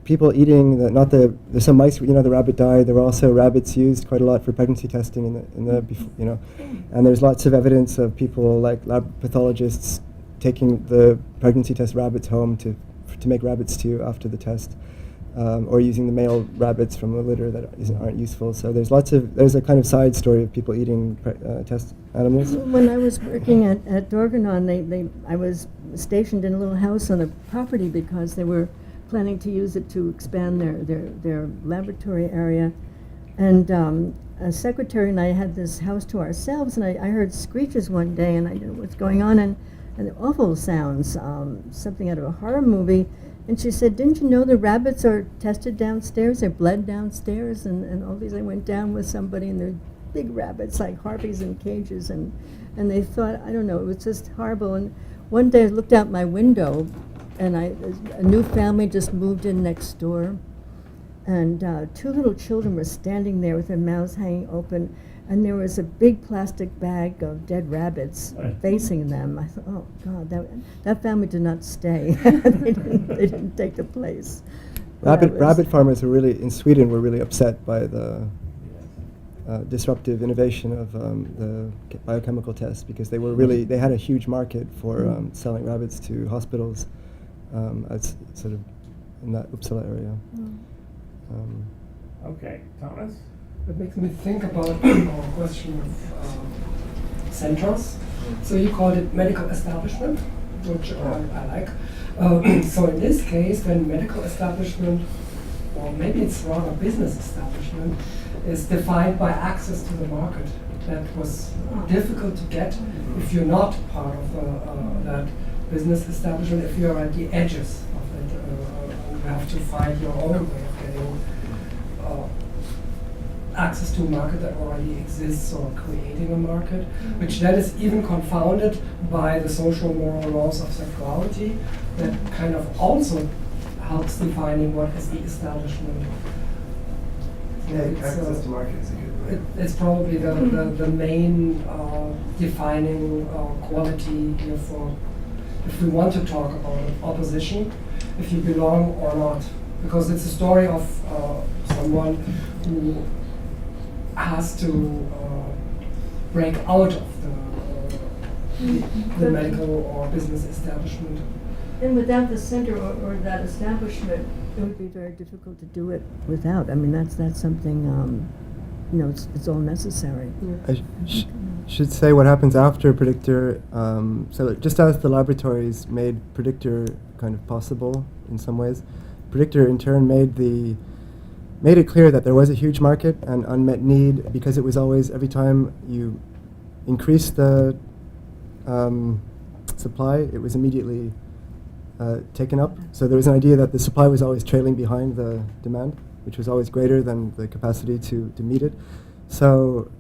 B: people eating there's some mice, the rabbit died. There were also rabbits used quite a lot for pregnancy testing and there's lots of evidence of people like lab pathologists taking the pregnancy test rabbits home to make rabbit stew after the test, or using the male rabbits from the litter that aren't useful. So there's a kind of side story of people eating test animals.
I: When I was working at Dorganon, I was stationed in a little house on a property because they were planning to use it to expand their laboratory area. And a secretary and I had this house to ourselves, and I heard screeches one day, and I didn't know what's going on, and awful sounds, something out of a horror movie. And she said, "Didn't you know the rabbits are tested downstairs? They're bled downstairs." And all these, I went down with somebody, and they're big rabbits, like harpies in cages, and they thought, I don't know, it was just horrible. And one day I looked out my window, and a new family just moved in next door, and two little children were standing there with their mouths hanging open, and there was a big plastic bag of dead rabbits facing them. I thought, oh God, that family did not stay. they didn't take the place.
B: Rabbit farmers in Sweden were really upset by the disruptive innovation of the biochemical test, because they had a huge market for selling rabbits to hospitals, as sort of in that Uppsala area.
A: Okay, Thomas?
M: That makes me think about our question of centers. So you called it medical establishment, which I like. So in this case, when medical establishment, or maybe it's rather business establishment, is defined by access to the market. That was difficult to get if you're not part of that business establishment, if you're at the edges of it. You have to find your own way of getting access to a market that already exists, or creating a market, which then is even confounded by the social moral laws of sexuality that kind of also helps defining what is the establishment.
B: Access to market is a good word.
M: It's probably the main defining quality here for, if we want to talk about opposition, if you belong or not, because it's a story of someone who has to break out of the medical or business establishment.
I: And without the center or that establishment, it would be very difficult to do it without. I mean, that's something, it's all necessary.
B: I should say what happens after Predictor. So just as the laboratories made Predictor kind of possible in some ways, Predictor in turn made it clear that there was a huge market and unmet need, because it was always, every time you increase the supply, it was immediately taken up. So there was an idea that the supply was always trailing behind the demand, which was always greater than the capacity to meet it. So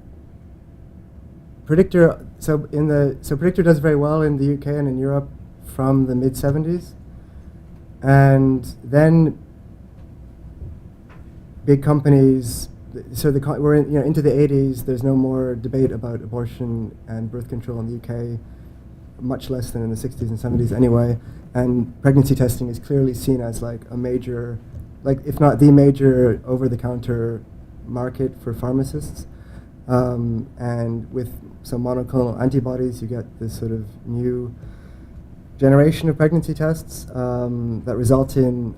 B: Predictor does very well in the UK and in Europe from the mid-70s, and then big companies. So we're into the 80s. There's no more debate about abortion and birth control in the UK, much less than in the 60s and 70s anyway. And pregnancy testing is clearly seen as like a major, like if not the major over-the-counter market for pharmacists. And with some monoclonal antibodies, you get this sort of new generation of pregnancy tests that result in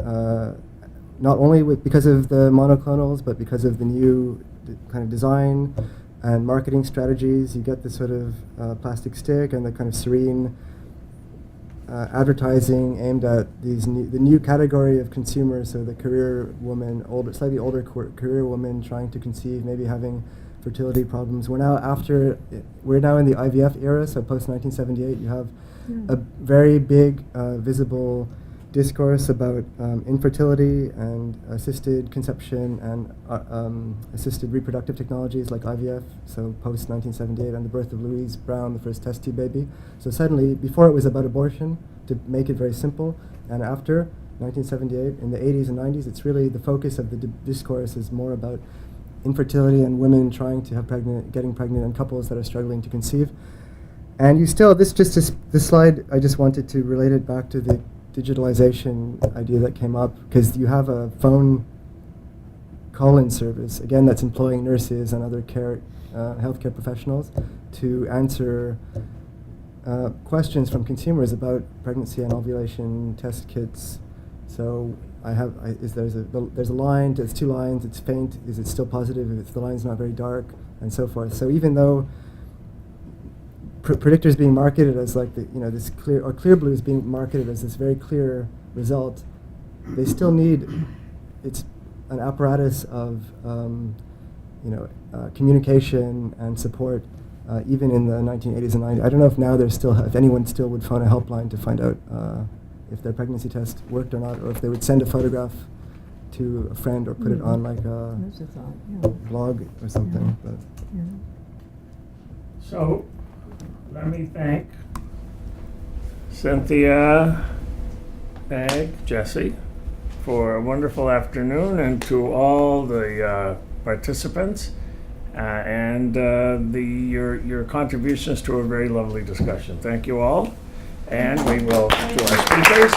B: not only because of the monoclonals, but because of the new kind of design and marketing strategies. You get this sort of plastic stick and the kind of serene advertising aimed at the new category of consumers. So the career woman, slightly older career woman trying to conceive, maybe having fertility problems. We're now in the IVF era. So post 1978, you have a very big visible discourse about infertility and assisted conception and assisted reproductive technologies like IVF, so post-1978, and the birth of Louise Brown, the first test tube baby. So suddenly, before it was about abortion, to make it very simple, and after 1978, in the 80s and 90s, it's really the focus of the discourse is more about infertility and women trying to getting pregnant, and couples that are struggling to conceive. And this slide, I just wanted to relate it back to the digitalization idea that came up, because you have a phone call-in service, again, that's employing nurses and other healthcare professionals to answer questions from consumers about pregnancy and ovulation test kits. So there's a line, there's two lines, it's faint, is it still positive if the line's not very dark, and so forth. So even though Predictor is being marketed as like this clear, or Clear Blue is being marketed as this very clear result, they still need, it's an apparatus of communication and support even in the 1980s and 90s. I don't know if now if anyone still would phone a helpline to find out if their pregnancy test worked or not, or if they would send a photograph to a friend or put it on like a blog or something. But.
A: So let me thank Cynthia, Meg, Jesse for a wonderful afternoon, and to all the participants and your contributions to a very lovely discussion. Thank you all, and we will to our speakers.